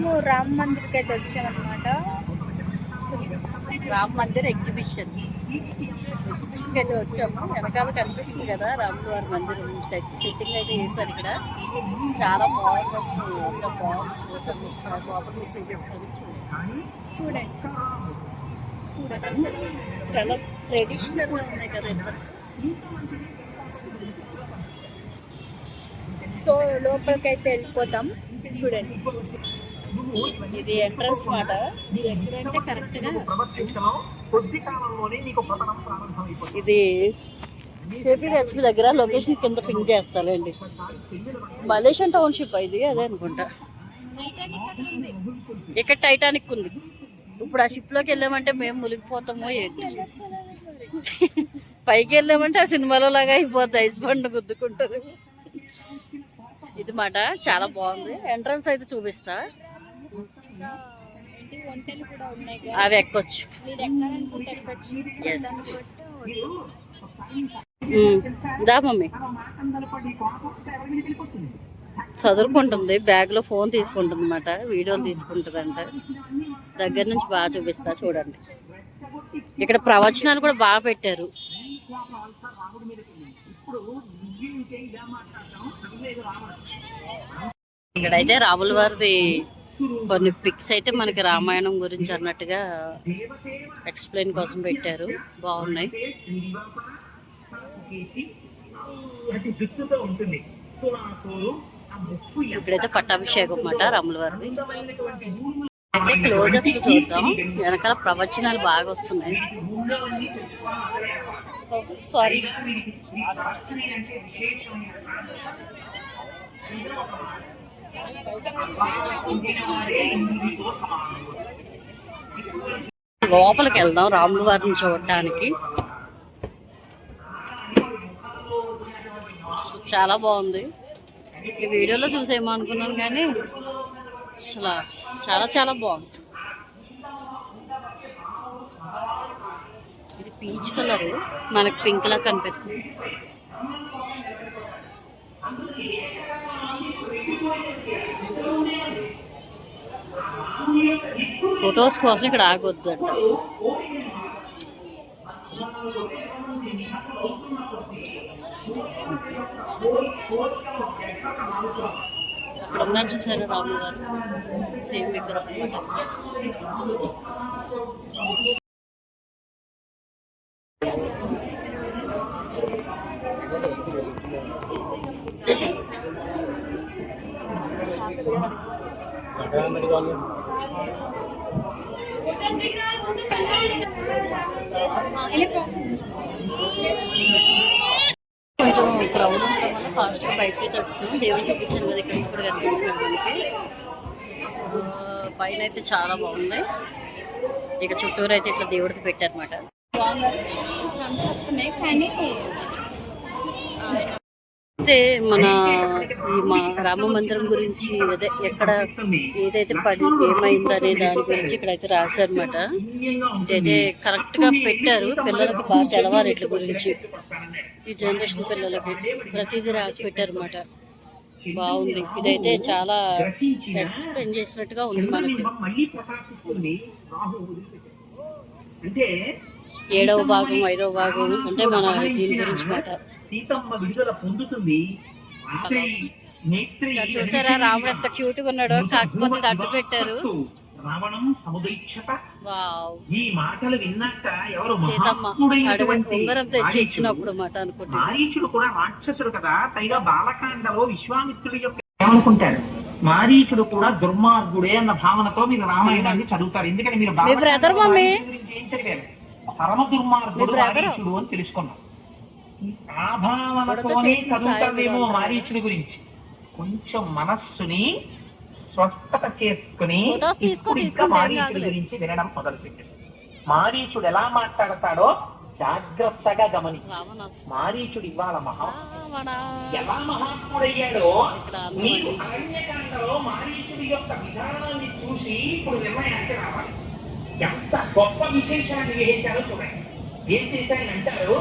మేము రామ్ మందిర్కి అయితే వచ్చామన్నమాట. రామ్ మందిర్ ఎగ్జిబిషన్కి అయితే వచ్చాము. వెనకాల కనిపిస్తుంది కదా రాముల వారి మందిరం సెట్టింగ్ అయితే చేశారు ఇక్కడ. చాలా బాగుంది, అసలు ఎంత బాగుంది చూద్దాం ఒకసారి. లోపల మీరు చూపిస్తాను, చూడండి. చాలా ట్రెడిషనల్గా ఉన్నాయి కదా ఇక్కడ. సో లోపలికి అయితే వెళ్ళిపోతాం. చూడండి, ఇది ఎంట్రన్స్ మాట. ఎక్కడంటే కరెక్ట్గా ఇది కేపీహెచ్పి దగ్గర లొకేషన్ కింద పింక్ చేస్తానండి. మలేషియన్ టౌన్షిప్ ఇది, అదే అనుకుంటా. ఇక్కడ టైటానిక్ ఉంది. ఇప్పుడు ఆ షిప్లోకి వెళ్ళామంటే మేము మునిగిపోతామో ఏంటి. పైకి వెళ్ళామంటే ఆ సినిమాలో లాగా అయిపోద్ది, ఐస్ బండ్ గుద్దుకుంటారు. ఇది మాట చాలా బాగుంది. ఎంట్రన్స్ అయితే చూపిస్తా. అవి ఎక్కొచ్చు. దా మమ్మీ. చదువుకుంటుంది, బ్యాగ్లో ఫోన్ తీసుకుంటుంది అన్నమాట, వీడియోలు తీసుకుంటుందంట. దగ్గర నుంచి బాగా చూపిస్తా చూడండి. ఇక్కడ ప్రవచనాలు కూడా బాగా పెట్టారు. ఇక్కడైతే రాముల వారి కొన్ని పిక్స్ అయితే మనకి రామాయణం గురించి అన్నట్టుగా ఎక్స్ప్లెయిన్ కోసం పెట్టారు, బాగున్నాయి. ఇక్కడైతే పట్టాభిషేకం అన్నమాట రాముల వారిది. అయితే క్లోజప్ చూద్దాం. వెనకాల ప్రవచనాలు బాగా వస్తున్నాయి. సారీ, లోపలికి వెళ్దాం రాముల వారిని చూడటానికి. చాలా బాగుంది. ఈ వీడియోలో చూసేమో అనుకున్నాను కానీ అసలు చాలా చాలా బాగుంది. ఇది పీచ్ కలర్, మనకు పింక్ లా కనిపిస్తుంది. ఫొటోస్ కోసం ఇక్కడ ఆగొద్దంట. అక్కడ ఉన్నారు చూసారు రాములు గారు, సేమ్ విగ్రహం అన్నమాట. కొంచెం క్రౌడ్ ఉండడం వల్ల ఫాస్ట్గా బయటకి వస్తుంది. దేవుడు చూపించాను కదా, ఇక్కడ నుంచి కూడా కనిపిస్తుంది మనకి. పైన అయితే చాలా బాగుంది. ఇక చుట్టూరు అయితే ఇట్లా దేవుడికి పెట్టారన్నమాట. అయితే మన ఈ మా రామ మందిరం గురించి అదే ఎక్కడ ఏదైతే పడి ఏమైంది అనే దాని గురించి ఇక్కడైతే రాశారన్నమాట. ఇదైతే కరెక్ట్గా పెట్టారు, పిల్లలకి బాగా తెలవాలి ఇట్ల గురించి. ఈ జనరేషన్ పిల్లలకి ప్రతిదీ రాసి పెట్టారన్నమాట. బాగుంది. ఇదైతే చాలా ఎక్స్ప్లెయిన్ చేసినట్టుగా ఉంది మనకి. 7వ భాగం 5వ భాగం అంటే మన దీని గురించి మాట. చూసారా రాముడు ఎంత క్యూట్ గా ఉన్నాడో, కాకపోతే అడ్డు పెట్టారు. సీతమ్మ అడవి ఉంగరం తెచ్చి ఇచ్చినప్పుడు మాట అనుకుంటున్నాడు. కూడా రాక్షసుడు కదా, పైగా బాలకాండలో విశ్వామిత్రుడి యొక్క ఏమనుకుంటాడు, మారీచుడు కూడా దుర్మార్గుడే అన్న భావనతో మీరు రామాయణాన్ని చదువుతారు. ఎందుకంటే మీరు పరమ దుర్మార్గుడు మారీచుడు అని తెలుసుకున్నాం. ఆ భావనతోనే చదువుతారేమో మారీచుడి గురించి. కొంచెం మనస్సుని స్వస్థత చేసుకుని మారీచుడి గురించి వినడం మొదలుపెట్టాడు. మారీచుడు ఎలా మాట్లాడతాడో జాగ్రత్తగా గమని. మారీచుడు ఇవాళ ఎలా మహాత్ముడయ్యాడో మీరు అరణ్యకాండలో మారీచుడి యొక్క విధానాన్ని చూసి ఇప్పుడు నిర్ణయానికి రావాలి. ఎంత గొప్ప విశేషాన్ని వేయించారో చూడండి. ఏం చేశాయని అంటారు,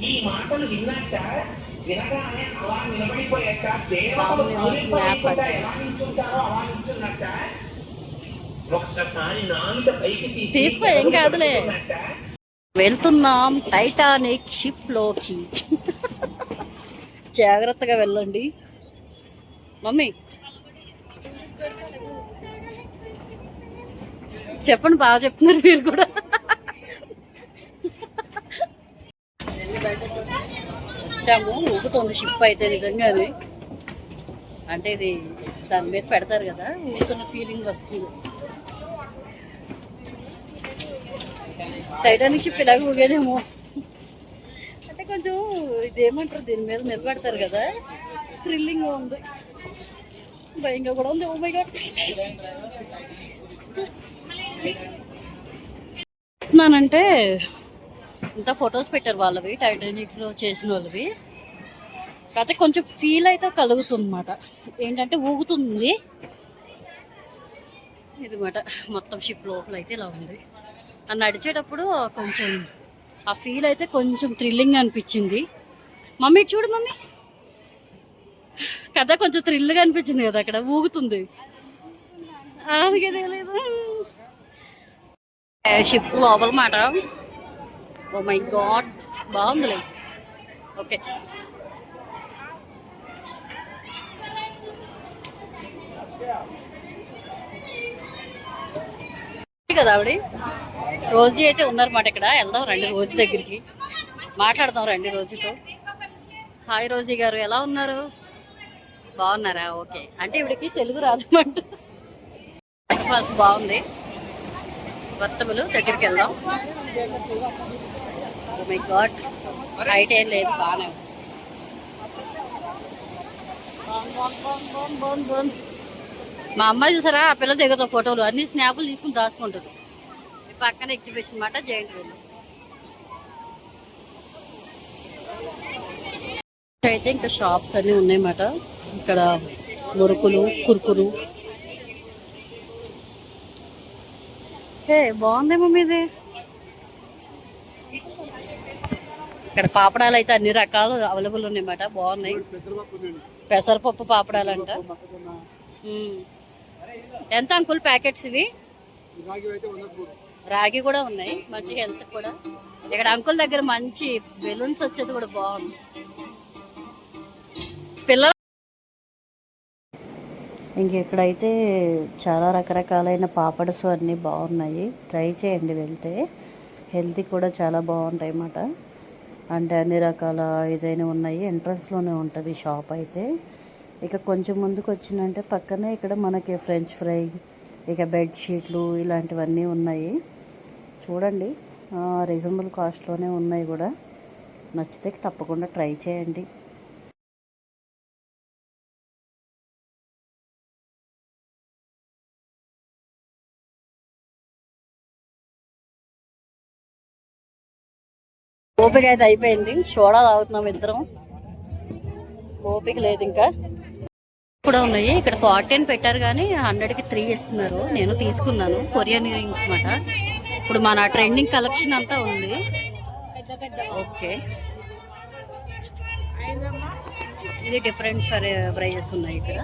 ఈ మాటలు విన్నాక వినగానే అలా నిలబడిపోయాక దేవతలు ఎలా నిల్చుంటారో అలా నిల్చున్నట్ట ఒక్కసారి నాలుక పైకి తీసుకో, ఏం కాదులే. వెళ్తున్నాం టైటానిక్ షిప్ లోకి. జాగ్రత్తగా వెళ్ళండి మమ్మీ. చెప్పండి, బాగా చెప్తున్నారు మీరు కూడా. వచ్చాము, ఊగుతుంది షిప్ అయితే నిజంగానే. అంటే ఇది దాని మీద పెడతారు కదా, ఊగుతున్న ఫీలింగ్ వస్తుంది. టైటానిక్ షిప్ ఇలాగ ఊగేదేమో. అంటే కొంచెం ఇదేమంటారు, దీని మీద నిలబెడతారు కదా, థ్రిల్లింగ్ ఉంది, భయంగా కూడా ఉంది. Oh my god. చెప్తున్నానంటే ఇంత ఫొటోస్ పెట్టారు వాళ్ళవి, టైటానిక్లో చేసిన వాళ్ళవి. కాకపోతే కొంచెం ఫీల్ అయితే కలుగుతుంది అన్నమాట. ఏంటంటే ఊగుతుంది ఇది మాట. మొత్తం షిప్ లోపల అయితే ఇలా ఉంది. అది నడిచేటప్పుడు కొంచెం ఆ ఫీల్ అయితే కొంచెం థ్రిల్లింగ్ అనిపించింది. మమ్మీ చూడు మమ్మీ, కదా కొంచెం థ్రిల్గా అనిపించింది కదా, అక్కడ ఊగుతుంది. అలాగే తెలియదు. షిప్ లోపల మాట. ఓ మై గాడ్, బాగుందిలే. ఓకే, కదా ఆవిడ రోజీ అయితే ఉన్నారన్నమాట ఇక్కడ. వెళ్దాం రండి రోజీ దగ్గరికి, మాట్లాడదాం రండి రోజీతో. హాయ్ రోజీ గారు, ఎలా ఉన్నారు? బాగున్నారా? ఓకే. అంటే ఇవిడికి తెలుగు రాదన్నమాట. బాగుంది. వర్తములు దగ్గరికి వెళ్దాం. ఓ మై గాడ్, హైట్ ఏం లేదు, బాగానే. మా అమ్మాయి చూసారా, ఆ పిల్ల దిగుతా ఫోటోలు అన్ని స్నాపులు తీసుకుని దాచుకుంటారు. పక్కన ఎగ్జిబిషన్ అన్నమాట, జైంట్ వీల్. అయితే ఇంకా షాప్స్ అన్నీ ఉన్నాయన్నమాట ఇక్కడ. మురుకులు, కురుకురు. బాగుందేమో మీది. ఇక్కడ పాపడాలు అయితే అన్ని రకాలు అవైలబుల్ ఉన్నాయన్నమాట, బాగున్నాయి. పెసరపప్పు పాపడాలంట. ఎంత అంకుల్ ప్యాకెట్స్ ఇవి? రాగి కూడా ఉన్నాయి, మంచి హెల్త్ కూడా. ఇక్కడ అంకుల్ దగ్గర మంచి బెలూన్స్ వచ్చేది కూడా బాగుంది. పిల్లల ఇంకెక్కడైతే చాలా రకరకాలైన పాపడ్స్ అన్నీ బాగున్నాయి. ట్రై చేయండి వెళ్తే, హెల్తీ కూడా చాలా బాగుంటాయి అన్నమాట. అంటే అన్ని రకాల ఏదైనా ఉన్నాయి. ఎంట్రన్స్లోనే ఉంటుంది షాప్ అయితే. ఇక కొంచెం ముందుకు వచ్చిందంటే పక్కనే ఇక్కడ మనకి ఫ్రెంచ్ ఫ్రై, ఇక బెడ్షీట్లు ఇలాంటివన్నీ ఉన్నాయి. చూడండి, రీజనబుల్ కాస్ట్లోనే ఉన్నాయి కూడా. నచ్చితే తప్పకుండా ట్రై చేయండి. ఓపిక అయితే అయిపోయింది, సోడా తాగుతున్నాం ఇద్దరం. ఓపిక లేదు ఇంకా. కూడా ఉన్నాయి ఇక్కడ. 40 పెట్టారు కానీ 100కి 3 ఇస్తున్నారు. నేను తీసుకున్నాను. కొరియన్ ఇయర్ రింగ్స్ మాట. ఇప్పుడు మన ట్రెండింగ్ కలెక్షన్ అంతా ఉంది. ఓకే, ఇది డిఫరెంట్ ప్రైజెస్ ఉన్నాయి ఇక్కడ.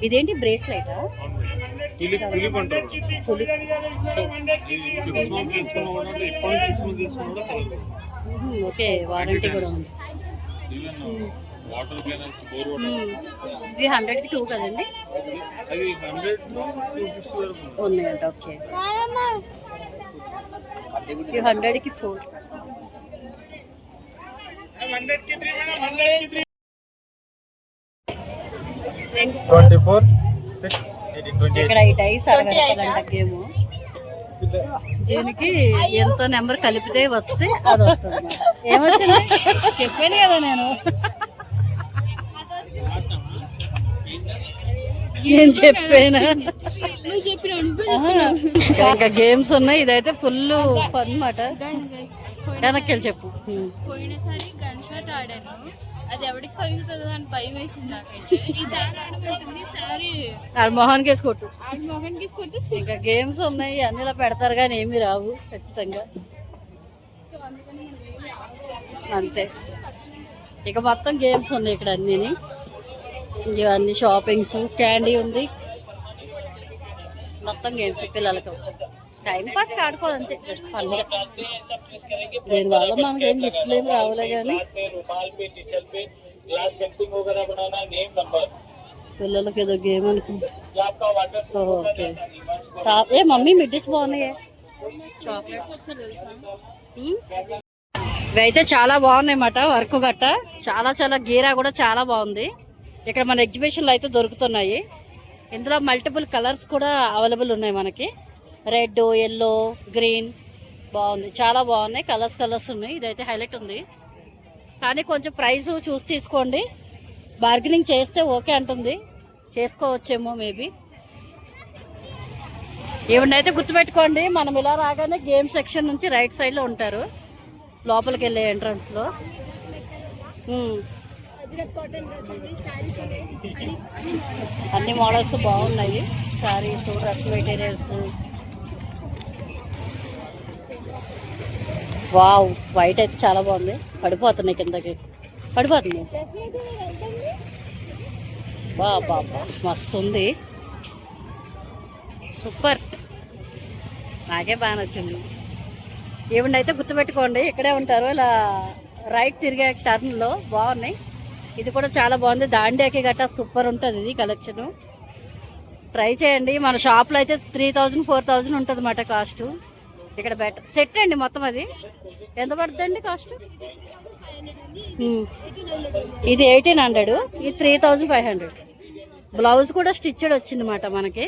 ఇదేంటి బ్రేస్లెటా? ఓకే, వారంటీ కూడా ఉంది. ఇవి 100కి 2 కదండి ఉన్నాయంట. ఓకే, ఇవి 100కి 4. ఇక్కడ ఈ డైస్ 60 రూపాయలంట గేమ్. దీనికి ఎంతో నెంబర్ కలిపితే వస్తే అది వస్తుంది. ఏమొచ్చింది చెప్పాను కదా నేను. నేను చెప్పాను, ఇంకా గేమ్స్ ఉన్నాయి. ఇదైతే ఫుల్ ఫన్ మాట. వెనక్కి వెళ్ళి చెప్పు. పోయినసారి గన్ షాట్ ఆడాను, అది ఎవరికి తగులుతుందో అని భయం వేసింది నాకైతే. ఈసారి ఆడమంటుంది, ఈసారి మోహన్ కేసు కొట్టు. మోహన్ కేసు కొడితే ఇంకా గేమ్స్ ఉన్నాయి అన్ని ఇలా పెడతారు కానీ ఏమీ రావు ఖచ్చితంగా. సో అందుకని అంతే. ఇక మొత్తం గేమ్స్ ఉన్నాయి ఇక్కడ అన్నీ. ఇవన్నీ షాపింగ్స్. క్యాండీ ఉంది, మొత్తం గేమ్స్ పిల్లల కోసం టైం పాస్ ఆడుకోవాలి అంతే, జస్ట్ ఫన్గా. దీనివల్ల మనకేం గిఫ్ట్లు ఏమి రావులే కానీ పిల్లలకి ఏదో గేమ్ అనుకుంటా. ఓకే ఏ మమ్మీ మిడ్డీస్ బాగున్నాయి, చాక్లెట్స్ ఇవైతే చాలా బాగున్నాయి అన్నమాట. వర్క్ గట్ట చాలా చాలా గీరా కూడా చాలా బాగుంది. ఇక్కడ మన ఎగ్జిబిషన్లో అయితే దొరుకుతున్నాయి. ఇందులో మల్టిపుల్ కలర్స్ కూడా అవైలబుల్ ఉన్నాయి మనకి. రెడ్, ఎల్లో, గ్రీన్ బాగుంది, చాలా బాగున్నాయి. కలర్స్ ఉన్నాయి. ఇదైతే హైలైట్ ఉంది కానీ కొంచెం ప్రైస్ చూసి తీసుకోండి. బార్గెనింగ్ చేస్తే ఓకే అంటుంది, చేసుకోవచ్చేమో మేబీ. ఏమన్నైతే గుర్తుపెట్టుకోండి, మనం ఇలా రాగానే గేమ్ సెక్షన్ నుంచి రైట్ సైడ్లో ఉంటారు, లోపలికి వెళ్ళే ఎంట్రన్స్లో. అన్ని మోడల్స్ బాగున్నాయి, saris, dress materials. Wow, white అయితే చాలా బాగుంది. పడిపోతున్నాయి కిందకి, పడిపోతుంది. బా బాబా మస్తు ఉంది, సూపర్, నాకే బాగా నచ్చింది. ఏమండి అయితే గుర్తుపెట్టుకోండి, ఇక్కడే ఉంటారు. ఇలా రైట్ తిరిగే టర్న్లో బాగున్నాయి. ఇది కూడా చాలా బాగుంది, దాండియాకి గట్టా సూపర్ ఉంటుంది ఇది కలెక్షన్. ట్రై చేయండి. మన షాప్లో అయితే 3000 4000 ఉంటుంది అన్నమాట కాస్ట్. ఇక్కడ బెటర్ సెట్ అండి మొత్తం. అది ఎంత పడుతుందండి కాస్ట్? ఇది 1800, ఇది 3500. బ్లౌజ్ కూడా స్టిచ్డ్ వచ్చింది అన్నమాట మనకి,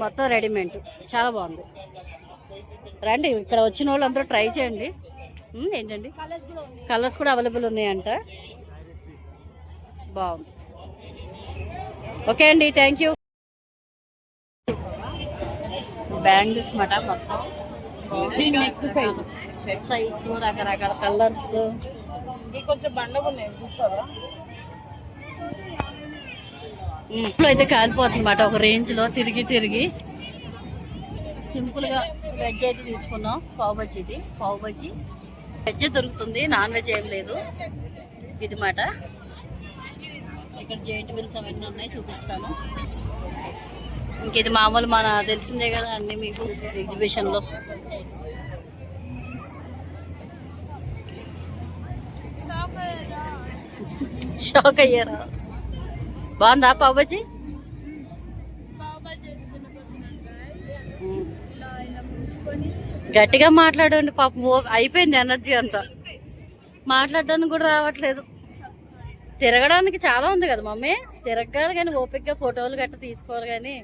మొత్తం రెడీమేడ్. చాలా బాగుంది. రండి, ఇక్కడ వచ్చిన వాళ్ళు అందరూ ట్రై చేయండి. ఏంటండి కలర్స్ కూడా అవైలబుల్ ఉన్నాయంట, బాగుంది. ఓకే అండి, థ్యాంక్ యూ. బ్యాంగిల్స్ మాట మొత్తం సైజు, రకరకాల కలర్స్. కొంచెం బండగా ఉన్నాయి చూస్తారా, అయితే కాలిపోతుంది అన్నమాట ఒక రేంజ్లో. తిరిగి సింపుల్గా వెజ్ అయితే తీసుకున్నాం. పావు బజ్జీ వెజ్ దొరుకుతుంది, నాన్ వెజ్ ఏం లేదు. ఇది మాట. ఇక్కడ జైంట్ వీల్స్ అవన్నీ ఉన్నాయి, చూపిస్తాను. ఇంక ఇది మామూలు మన తెలిసిందే కదా అన్నీ మీకు ఎగ్జిబిషన్లో. షాక్ అయ్యారా? బాగుందా పావు బజ్జీ? గట్టిగా మాట్లాడండి పాపం, అయిపోయింది ఎనర్జీ అంతా, మాట్లాడడానికి కూడా రావట్లేదు. తిరగడానికి చాలా ఉంది కదా మమ్మీ, తిరగాలి కానీ ఓపికగా ఫోటోలు గట్ట తీసుకోవాలి. కానీ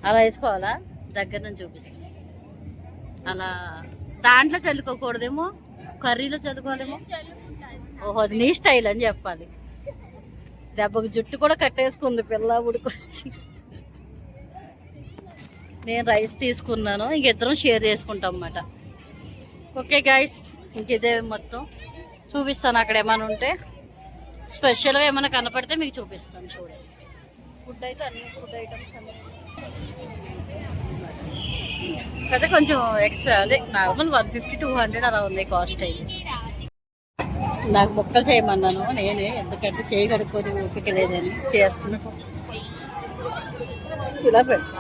అలా వేసుకోవాలా? దగ్గర నుంచి చూపిస్తాను. అలా దాంట్లో చల్లుకోకూడదేమో, కర్రీలో చల్లుకోవాలేమో. ఓహో, అది నీ స్టైల్ అని చెప్పాలి. దెబ్బకు జుట్టు కూడా కట్టేసుకుంది పిల్ల ఉడికొచ్చి. నేను రైస్ తీసుకున్నాను, ఇంకిద్దరం షేర్ చేసుకుంటాం అన్నమాట. ఓకే గైస్, ఇంక ఇదే మొత్తం చూపిస్తాను. అక్కడ ఏమైనా ఉంటే స్పెషల్గా ఏమైనా కనపడితే మీకు చూపిస్తాను. చూడండి, ఫుడ్ అయితే అన్ని ఫుడ్ ఐటమ్స్ అన్నీ అయితే కొంచెం ఎక్స్ట్రా, అదే నార్మల్ 150-200 అలా ఉంది కాస్ట్ అయ్యి. నాకు ముక్కలు చేయమన్నాను నేనే, ఎందుకంటే చేయి కడుక్కొని ఓపిక లేదని చేస్తున్నాను. ఇలా పెట్టు.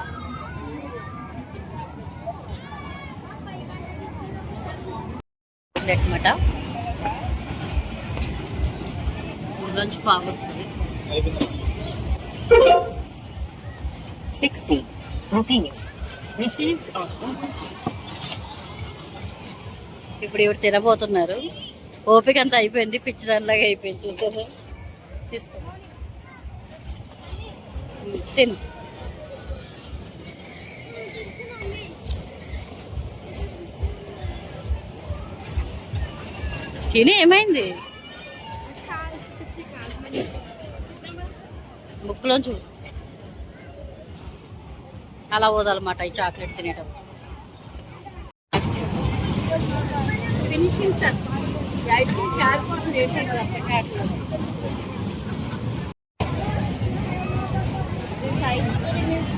అనమాట ఇందులోంచి ఫామ్ వస్తుంది. 60 rupees received on. ఇప్పుడు ఇవి తినబోతున్నారు. ఓపిక అంతా అయిపోయింది, పిచ్చిదానిలాగా అయిపోయింది. చూసారు, తీసుకో తిను. తిని ఏమైంది? బుక్లో చూ అలా పోదాలన్నమాట ఈ చాక్లెట్ తినేటప్పుడు. Finishing touch. ఐస్ క్రీమ్ కారిపోతుంది, చేసాను కదా ప్యాక్లో. ఐస్ క్రీమ్ ఇస్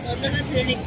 తొందరగా తిని